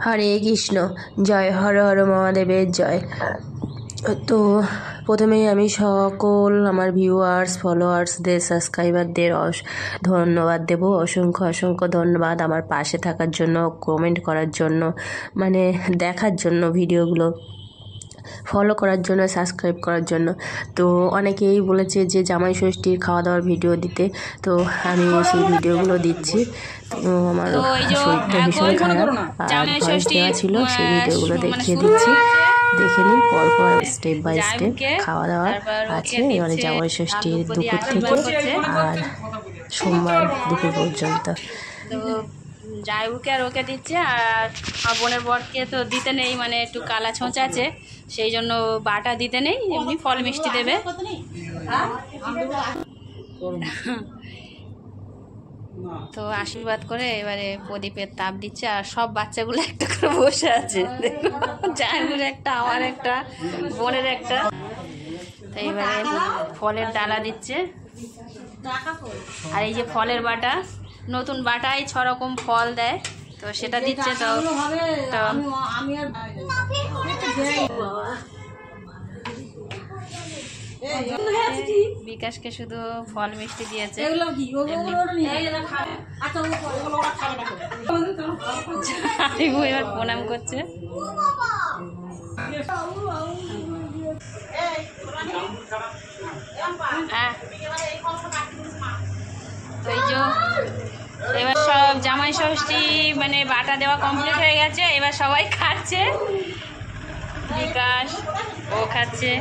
হরে কৃষ্ণ। জয় হর হর মহাদেবের জয়। তো প্রথমেই আমি সকল আমার ভিউয়ার্স ফলোয়ার্সদের সাবস্ক্রাইবারদের ধন্যবাদ দেব। অসংখ্য অসংখ্য ধন্যবাদ আমার পাশে থাকার জন্য, কমেন্ট করার জন্য, মানে দেখার জন্য, ভিডিওগুলো ফলো করার জন্য, সাবস্ক্রাইব করার জন্য। তো অনেকেই বলেছে যে জামাই ষষ্ঠীর খাওয়া দাওয়ার ভিডিও দিতে, তো আমি সেই ভিডিওগুলো দিচ্ছি। তো আমার শরীরটা ভীষণ খারাপ আর ভয়েস দেওয়া ছিল, সেই ভিডিওগুলো দেখিয়ে দিচ্ছি। দেখে নিন পরপর স্টেপ বাই স্টেপ। খাওয়া দাওয়া আছে এবারে জামাই ষষ্ঠীর দুপুর থেকে আর সোমবার দুপুর পর্যন্ত। জায়বুকে আর ওকে দিচ্ছে, আর আমার বোনের বরকে তো দিতে নেই, মানে একটু কালা ছোঁচ আছে, সেই জন্য বাটা দিতে নেই, এমনি ফল মিষ্টি দেবে। তো আশীর্বাদ করে এবারে প্রদীপের তাপ দিচ্ছে, আর সব বাচ্চাগুলো একটা করে বসে আছে, জায়বুর একটা, আমার একটা, বোনের একটা। তো এবারে ফলের ডালা দিচ্ছে, আর এই যে ফলের বাটা, নতুন বাটায় 6 রকম ফল দেয়, তো সেটা দিচ্ছে। তো বিকাশকে শুধু ফল মিষ্টি দিয়েছে, এবার প্রণাম করছে। হ্যাঁ, তো এই যে এবার সব জামাই ষষ্ঠী মানে বাটা দেওয়া কমপ্লিট হয়ে গেছে, এবার সবাই খাচ্ছে। বিকাশ ও খাচ্ছে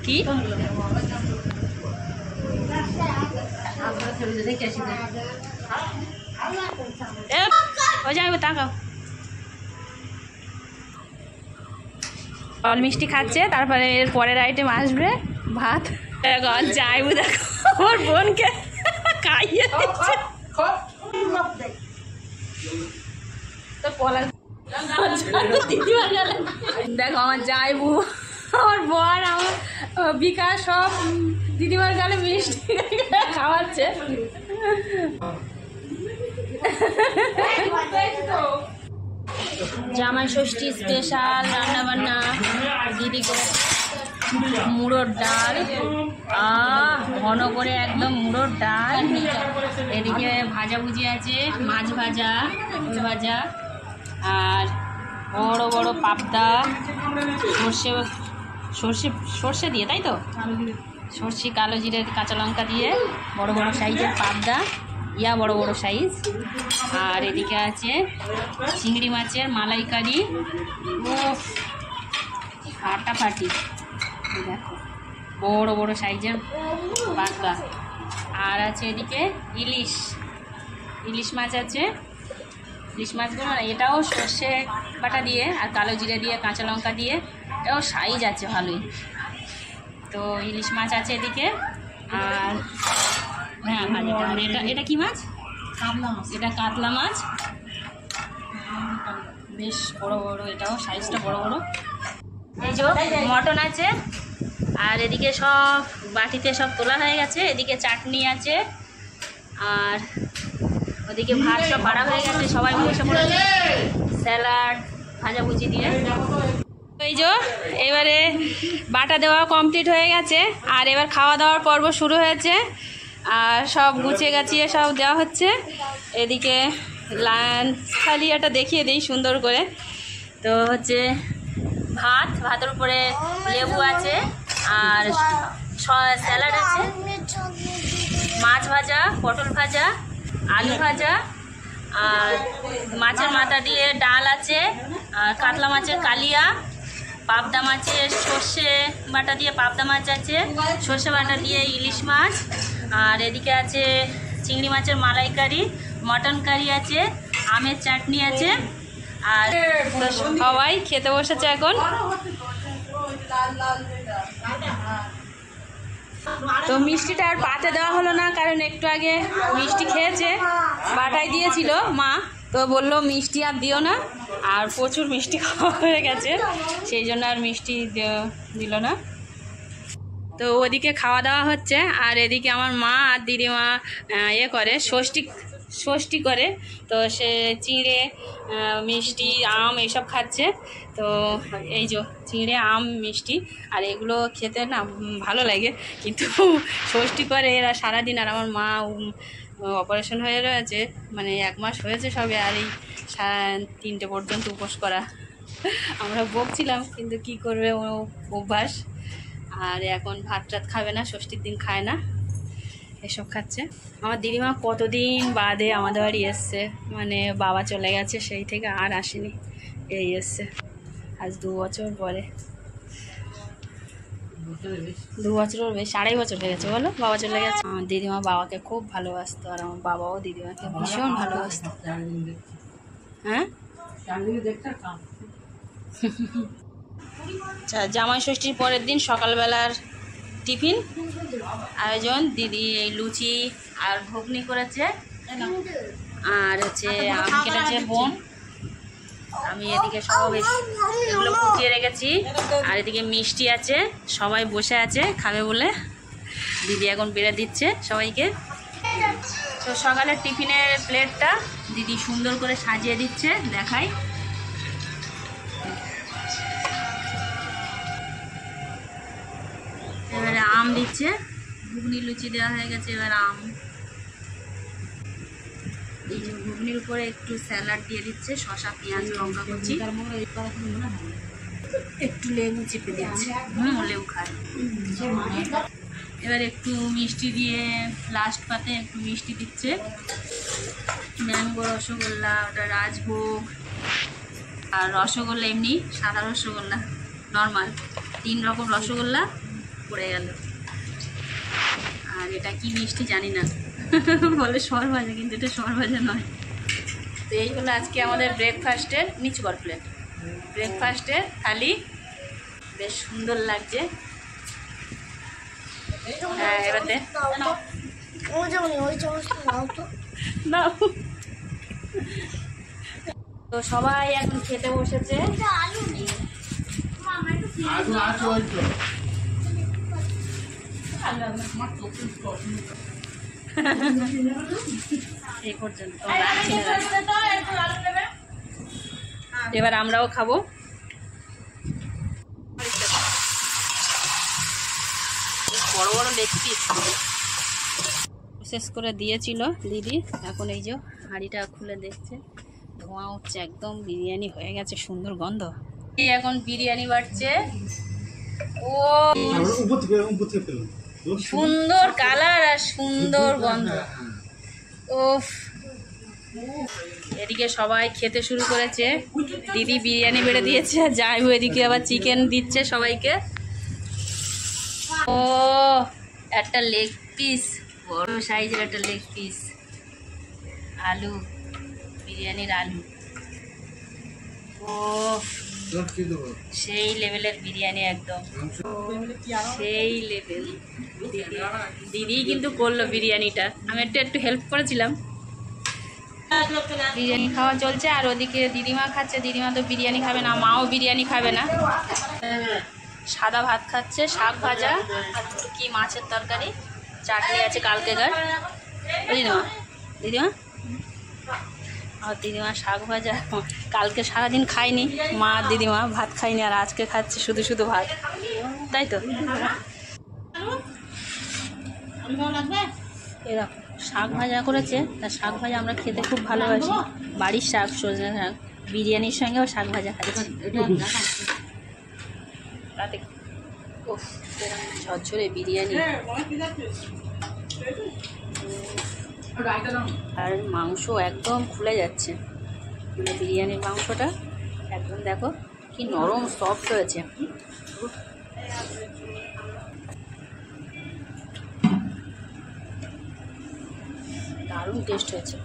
কি ও যাবে, তাকাও। ফল মিষ্টি খাচ্ছে, তারপরে এর পরের আইটেম আসবে ভাত। যাইবো দেখো আমার বোনকে খাইয়ে দিচ্ছে। দেখো আমার যাইবু, আমার বর, আমার বিকাশ সব দিদিমার গালে মিষ্টি খাওয়াচ্ছে। জামাই ষষ্ঠী স্পেশাল রান্নাবান্না দিদি করে মুড়োর ডাল, ঘন করে একদম মুড়োর ডাল। এদিকে ভাজাভুজি আছে, মাছ ভাজা, ফুল ভাজা, আর বড় বড় পাবদা, সর্ষে দিয়ে, তাই তো, সর্ষে, কালো জিরে, কাঁচা লঙ্কা দিয়ে বড় বড় সাইজের পাবদা, বড় বড় সাইজ। আর এদিকে আছে চিংড়ি মাছের মালাইকারি, ফাটাফাটি, দেখো বড় বড় সাইজের পাবদা। আর আছে এদিকে ইলিশ মাছ আছে। ইলিশ মাছগুলো না, এটাও সর্ষে বাটা দিয়ে আর কালো জিরে দিয়ে, কাঁচা লঙ্কা দিয়ে, এটাও সাইজ আছে ভালোই। তো ইলিশ মাছ আছে এদিকে। আর হ্যাঁ ভাজিটা, আর এটা কি মাছ? এটা কাতলা মাছ, বেশ বড় বড়, এটাও সাইজটা বড় বড়। এই যে মটন আছে, আর এদিকে সব বাটিতে সব তোলা হয়ে গেছে। এদিকে চাটনি আছে, আর ওদিকে ভাত সব বাড়া হয়ে গেছে, সবাই বসে পড়েছে স্যালাড ভাজাভুজি দিয়ে। এই যে এবারে বাটা দেওয়া কমপ্লিট হয়ে গেছে, আর এবার খাওয়া দাওয়ার পর্ব শুরু হয়েছে, আর সব গুছিয়ে গাছিয়ে সব দেওয়া হচ্ছে। এদিকে লাঞ্চ থালিয়াটা দেখিয়ে দিই সুন্দর করে। তো হচ্ছে ভাতের উপরে লেবু আছে, আর স্যালাড আছে, মাছ ভাজা, পটল ভাজা, আলু ভাজা, আর মাছের মাথা দিয়ে ডাল আছে, আর কাতলা মাছের কালিয়া, পাবদা মাছের সর্ষে বাটা দিয়ে পাবদা মাছ আছে, সর্ষে বাটা দিয়ে ইলিশ মাছ, আর এদিকে আছে চিংড়ি মাছের মালাইকারি, মটন কারি আছে, আমের চাটনি আছে। আর সবাই খেতে বসেছে এখন। তো মিষ্টিটা আর পাতে দেওয়া হলো না, কারণ একটু আগে মিষ্টি খেয়েছে, বাটাই দিয়েছিল মা, তো বললো মিষ্টি আর দিও না, আর প্রচুর মিষ্টি খাওয়া হয়ে গেছে, সেই জন্য আর মিষ্টি দিল না। তো ওদিকে খাওয়া দাওয়া হচ্ছে, আর এদিকে আমার মা আর দিদিমা করে ষষ্ঠী করে, তো সে চিঁড়ে মিষ্টি আম এইসব খাচ্ছে। তো এই যে চিঁড়ে আম মিষ্টি আর এগুলো খেতে না ভালো লাগে, কিন্তু ষষ্ঠী করে এরা সারাদিন। আর আমার মা অপারেশন হয়ে রয়েছে, মানে 1 মাস হয়েছে সবে, আর এই 3টে পর্যন্ত উপোস করা। আমরা বকছিলাম, কিন্তু কি করবে, ও অভ্যাস। আর এখন ভাত টাত খাবে না, ষষ্ঠীর দিন খায় না, এসব খাচ্ছে। আমার দিদিমা কতদিন বাদে আমাদের বাড়ি এসছে, মানে বাবা চলে গেছে সেই থেকে আর আসেনি, এই এসছে আজ 2 বছর পরে। 2 বছরের বেশি, 2.5 বছর হয়ে গেছে বলো, বাবা চলে গেছে। আমার দিদিমা বাবাকে খুব ভালোবাসতো, আর আমার বাবাও দিদিমাকে ভীষণ ভালোবাসতো। হ্যাঁ, আচ্ছা, জামাই ষষ্ঠীর পরের দিন সকালবেলার টিফিন আয়োজন। দিদি এই লুচি আর ঘুগনি করেছে, আর হচ্ছে আম কেটেছে বোন। আমি এদিকে সব এগুলো কুচিয়ে রেখেছি, আর এদিকে মিষ্টি আছে, সবাই বসে আছে খাবে বলে। দিদি এখন বেড়ে দিচ্ছে সবাইকে। তো সকালের টিফিনের প্লেটটা দিদি সুন্দর করে সাজিয়ে দিচ্ছে, দেখাই। এবারে আম দিচ্ছে, ঘুগনি লুচি দেওয়া হয়ে গেছে, এবার আম। এই যে ঘুগনির উপরে একটু স্যালাড দিয়ে দিচ্ছে, শসা পেঁয়াজ লঙ্কা কুচি, একটু লেবু চিপে দিচ্ছে, লেবু খায়। এবার একটু মিষ্টি দিয়ে লাস্ট পাতে একটু মিষ্টি দিচ্ছে, ম্যাঙ্গো রসগোল্লা, ওটা রাজভোগ, আর রসগোল্লা এমনি সাদা রসগোল্লা নর্মাল, 3 রকম রসগোল্লা পড়ে গেল। আর এটা কি মিষ্টি জানি না, বলে সরভাজা, কিন্তু এটা সরভাজা নয়। তো এই হলো আজকে আমাদের ব্রেকফাস্টের, নিচু কর প্লেট, ব্রেকফাস্টের থালি। বেশ সুন্দর লাগছে। হ্যাঁ, এবার দে নাও। তো সবাই এখন খেতে বসেছে। এই পর্যন্ত এবার আমরাও খাবো। বড় বড় লেগ পিস শেষ করে দিয়েছিল দিদি, এখন এই যে হাঁড়িটা খুলে দেখছে, ধোঁয়া উঠছে, একদম বিরিয়ানি হয়ে গেছে, সুন্দর গন্ধ। এখন বিরিয়ানি বাড়ছে, ও সুন্দর কালার আর সুন্দর গন্ধ। ওফ, এদিকে সবাই খেতে শুরু করেছে, দিদি বিরিয়ানি বেড়ে দিয়েছে, আর যাই এদিকে আবার চিকেন দিচ্ছে সবাইকে। ও একটা লেগ পিস, বড় সাইজের একটা লেগ পিস, আলু, বিরিয়ানির আলু। ও সেই লেভেলের বিরিয়ানি, একদম সেই লেভেল। দিদি কিন্তু করলো বিরিয়ানিটা, আমি একটু হেল্প করেছিলাম। বিরিয়ানি খাওয়া চলছে, আর ওদিকে দিদিমা খাচ্ছে। দিদিমা তো বিরিয়ানি খাবে না, মাও বিরিয়ানি খাবে না, সাদা ভাত খাচ্ছে, শাক ভাজা আর কি মাছের তরকারি, চাটনি আছে কালকেকার। দিদিমা দিদিমা আর দিদিমা শাক ভাজা, কালকে সারাদিন খাইনি মা দিদিমা, ভাত খাইনি, আর আজকে খাচ্ছে শুধু শুধু ভাত, তাই তো। এরকম শাক ভাজা করেছে, তা শাক ভাজা আমরা খেতে খুব ভালোবাসি, বাড়ির শাক, সজনে শাক, বিরিয়ানির সঙ্গেও শাক ভাজা খাচ্ছি। রাতে ঝরঝরে বিরিয়ানি, আর মাংস একদম খুলে যাচ্ছে, মানে বিরিয়ানির মাংসটা একদম দেখো কি নরম সফট হয়েছে। দারুণ টেস্ট হয়েছে।